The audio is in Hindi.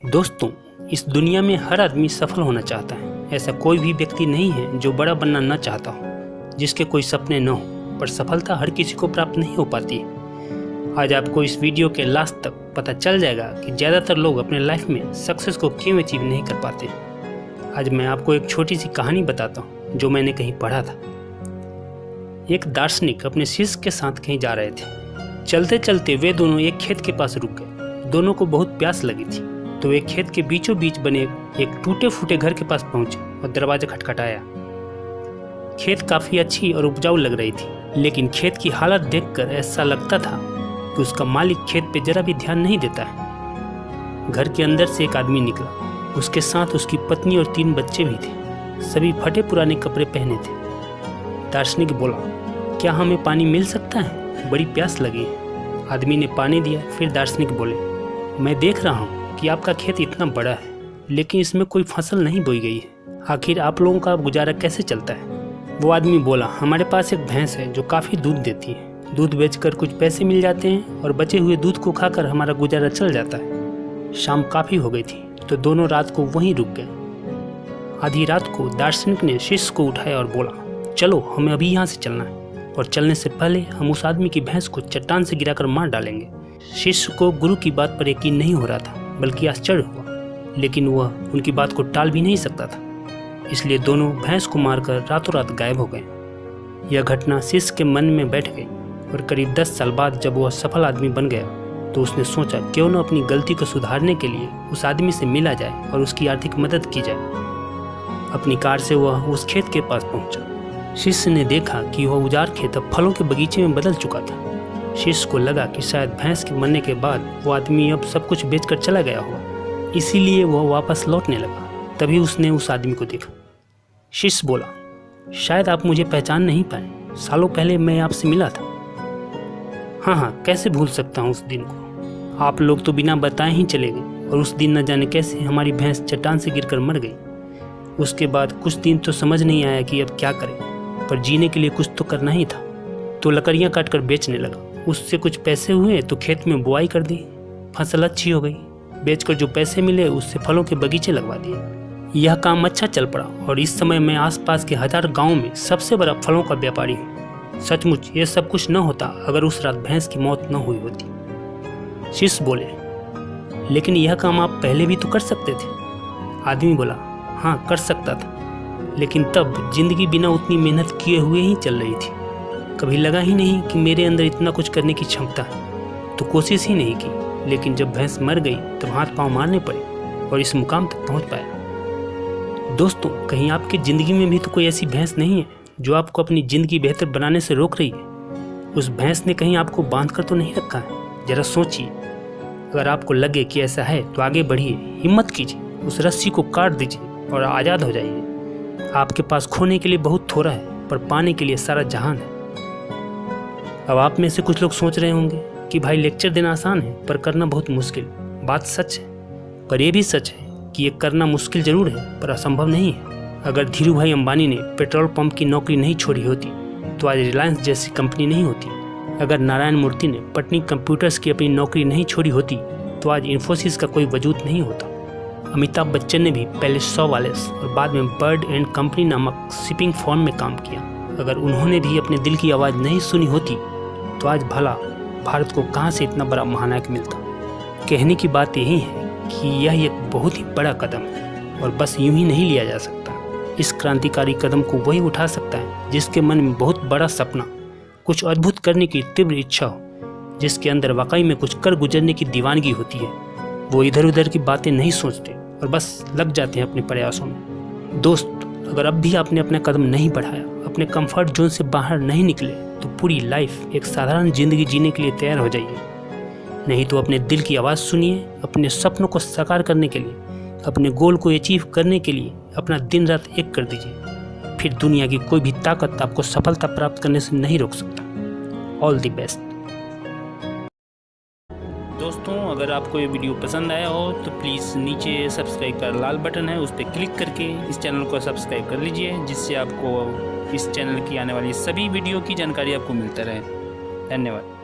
दोस्तों, इस दुनिया में हर आदमी सफल होना चाहता है। ऐसा कोई भी व्यक्ति नहीं है जो बड़ा बनना न चाहता हो, जिसके कोई सपने न हो, पर सफलता हर किसी को प्राप्त नहीं हो पाती है। आज आपको इस वीडियो के लास्ट तक पता चल जाएगा कि ज़्यादातर लोग अपने लाइफ में सक्सेस को क्यों अचीव नहीं कर पाते। आज मैं आपको एक छोटी सी कहानी बताता हूँ जो मैंने कहीं पढ़ा था। एक दार्शनिक अपने शिष्य के साथ कहीं जा रहे थे। चलते चलते वे दोनों एक खेत के पास रुक गए। दोनों को बहुत प्यास लगी थी, तो वे खेत के बीचों बीच बने एक टूटे फूटे घर के पास पहुंचे और दरवाजा खटखटाया। खेत काफी अच्छी और उपजाऊ लग रही थी, लेकिन खेत की हालत देखकर ऐसा लगता था कि उसका मालिक खेत पे जरा भी ध्यान नहीं देता है। घर के अंदर से एक आदमी निकला। उसके साथ उसकी पत्नी और 3 बच्चे भी थे। सभी फटे पुराने कपड़े पहने थे। दार्शनिक बोला, क्या हमें पानी मिल सकता है? बड़ी प्यास लगी है। आदमी ने पानी दिया। फिर दार्शनिक बोले, मैं देख रहा हूँ कि आपका खेत इतना बड़ा है, लेकिन इसमें कोई फसल नहीं बोई गई है। आखिर आप लोगों का गुजारा कैसे चलता है? वो आदमी बोला, हमारे पास एक भैंस है जो काफ़ी दूध देती है। दूध बेचकर कुछ पैसे मिल जाते हैं और बचे हुए दूध को खाकर हमारा गुजारा चल जाता है। शाम काफ़ी हो गई थी, तो दोनों रात को वहीं रुक गए। आधी रात को दार्शनिक ने शिष्य को उठाया और बोला, चलो हमें अभी यहाँ से चलना है, और चलने से पहले हम उस आदमी की भैंस को चट्टान से गिराकर मार डालेंगे। शिष्य को गुरु की बात पर यकीन नहीं हो रहा था, बल्कि आश्चर्य हुआ, लेकिन वह उनकी बात को टाल भी नहीं सकता था। इसलिए दोनों भैंस को मारकर रातों रात गायब हो गए। यह घटना शिष्य के मन में बैठ गई, और करीब 10 साल बाद जब वह सफल आदमी बन गया, तो उसने सोचा क्यों न अपनी गलती को सुधारने के लिए उस आदमी से मिला जाए और उसकी आर्थिक मदद की जाए। अपनी कार से वह उस खेत के पास पहुंचा। शिष्य ने देखा कि वह उजाड़ खेत अब फलों के बगीचे में बदल चुका था। शिष्य को लगा कि शायद भैंस के मरने के बाद वो आदमी अब सब कुछ बेचकर चला गया होगा, इसीलिए वह वापस लौटने लगा। तभी उसने उस आदमी को देखा। शिष्य बोला, शायद आप मुझे पहचान नहीं पाए। सालों पहले मैं आपसे मिला था। हाँ, कैसे भूल सकता हूँ उस दिन को। आप लोग तो बिना बताए ही चले गए, और उस दिन न जाने कैसे हमारी भैंस चट्टान से गिरकर मर गई। उसके बाद कुछ दिन तो समझ नहीं आया कि अब क्या करें, पर जीने के लिए कुछ तो करना ही था, तो लकड़ियाँ काटकर बेचने लगा। उससे कुछ पैसे हुए तो खेत में बुआई कर दी। फसल अच्छी हो गई। बेचकर जो पैसे मिले उससे फलों के बगीचे लगवा दिए। यह काम अच्छा चल पड़ा, और इस समय मैं आसपास के 1000 गांवों में सबसे बड़ा फलों का व्यापारी हूँ। सचमुच ये सब कुछ न होता अगर उस रात भैंस की मौत न हुई होती। शिष्य बोले, लेकिन यह काम आप पहले भी तो कर सकते थे। आदमी बोला, हाँ कर सकता था, लेकिन तब जिंदगी बिना उतनी मेहनत किए हुए ही चल रही थी। कभी लगा ही नहीं कि मेरे अंदर इतना कुछ करने की क्षमता है, तो कोशिश ही नहीं की। लेकिन जब भैंस मर गई तब हाथ पांव मारने पड़े और इस मुकाम तक पहुंच पाया। दोस्तों, कहीं आपकी ज़िंदगी में भी तो कोई ऐसी भैंस नहीं है जो आपको अपनी ज़िंदगी बेहतर बनाने से रोक रही है? उस भैंस ने कहीं आपको बांध कर तो नहीं रखा है? ज़रा सोचिए। अगर आपको लगे कि ऐसा है तो आगे बढ़िए, हिम्मत कीजिए, उस रस्सी को काट दीजिए और आज़ाद हो जाइए। आपके पास खोने के लिए बहुत थोड़ा है, पर पाने के लिए सारा जहान है। अब आप में से कुछ लोग सोच रहे होंगे कि भाई लेक्चर देना आसान है, पर करना बहुत मुश्किल। बात सच है, पर यह भी सच है कि ये करना मुश्किल जरूर है, पर असंभव नहीं है। अगर धीरू भाई अंबानी ने पेट्रोल पंप की नौकरी नहीं छोड़ी होती तो आज रिलायंस जैसी कंपनी नहीं होती। अगर नारायण मूर्ति ने पटनी कंप्यूटर्स की अपनी नौकरी नहीं छोड़ी होती तो आज इन्फोसिस का कोई वजूद नहीं होता। अमिताभ बच्चन ने भी पहले सॉवालेस और बाद में बर्ड एंड कंपनी नामक शिपिंग फर्म में काम किया। अगर उन्होंने भी अपने दिल की आवाज़ नहीं सुनी होती तो आज भला भारत को कहाँ से इतना बड़ा महानायक मिलता। कहने की बात यही है कि यह एक बहुत ही बड़ा कदम है, और बस यूं ही नहीं लिया जा सकता। इस क्रांतिकारी कदम को वही उठा सकता है जिसके मन में बहुत बड़ा सपना, कुछ अद्भुत करने की तीव्र इच्छा हो, जिसके अंदर वाकई में कुछ कर गुजरने की दीवानगी होती है। वो इधर उधर की बातें नहीं सोचते और बस लग जाते हैं अपने प्रयासों में। दोस्त, अगर अब भी आपने अपना कदम नहीं बढ़ाया, अपने कंफर्ट जोन से बाहर नहीं निकले, तो पूरी लाइफ एक साधारण जिंदगी जीने के लिए तैयार हो जाइए। नहीं तो अपने दिल की आवाज़ सुनिए। अपने सपनों को साकार करने के लिए, अपने गोल को अचीव करने के लिए अपना दिन रात एक कर दीजिए। फिर दुनिया की कोई भी ताकत आपको सफलता प्राप्त करने से नहीं रोक सकता। All the best. दोस्तों, अगर आपको ये वीडियो पसंद आया हो तो प्लीज़ नीचे सब्सक्राइब का लाल बटन है, उस पर क्लिक करके इस चैनल को सब्सक्राइब कर लीजिए, जिससे आपको इस चैनल की आने वाली सभी वीडियो की जानकारी आपको मिलता रहे। धन्यवाद।